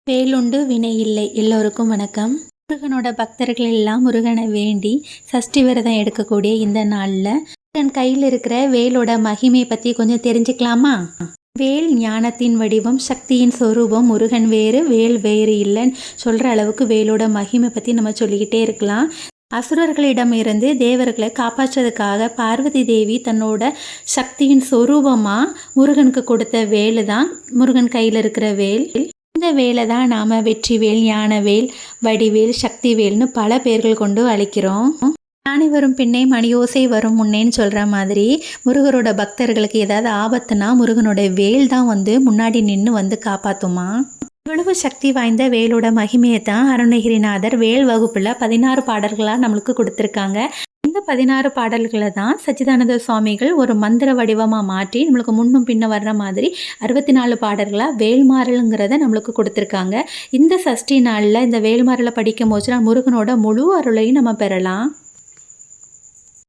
வேலுண்டு வினை இல்லை. எல்லோருக்கும் வணக்கம். முருகனோட பக்தர்கள் எல்லாம் முருகனை வேண்டி சஷ்டி விரதம் எடுக்கக்கூடிய இந்த நாளில் முருகன் கையில் இருக்கிற வேலோட மகிமை பற்றி கொஞ்சம் தெரிஞ்சுக்கலாமா? வேல் ஞானத்தின் வடிவம், சக்தியின் சொரூபம். முருகன் வேறு, வேல் வேறு இல்லைன்னு சொல்கிற அளவுக்கு வேலோட மகிமை பற்றி நம்ம சொல்லிக்கிட்டே இருக்கலாம். அசுரர்களிடம் இருந்து தேவர்களை காப்பாற்றுறதுக்காக பார்வதி தேவி தன்னோட சக்தியின் சொரூபமாக முருகனுக்கு கொடுத்த வேலு தான் முருகன் கையில் இருக்கிற வேல். இந்த வேலை தான் நாம் வெற்றிவேல், ஞானவேல், வடிவேல், சக்திவேல்னு பல பேர்கள் கொண்டு அழைக்கிறோம். யானை வரும் பின்னே மணியோசை வரும் முன்னேன்னு சொல்கிற மாதிரி முருகரோட பக்தர்களுக்கு ஏதாவது ஆபத்துனா முருகனோட வேல் தான் முன்னாடி நின்று காப்பாற்றுமா. இவ்வளவு சக்தி வாய்ந்த வேலோட மகிமையை தான் அருணகிரிநாதர் வேல் வகுப்பில் 16 பாடல்களாக நம்மளுக்கு கொடுத்துருக்காங்க. இந்த 16 பாடல்களை தான் சச்சிதானந்த சுவாமிகள் ஒரு மந்திர வடிவமாக மாற்றி நம்மளுக்கு முன்னும் பின்ன வர்ற மாதிரி 64 பாடல்களாக வேல்மாறலுங்கிறத நம்மளுக்கு கொடுத்துருக்காங்க. இந்த சஷ்டி நாளில் இந்த வேல்மாறலை படிக்கும் போது முருகனோட முழு அருளையும் நம்ம பெறலாம்.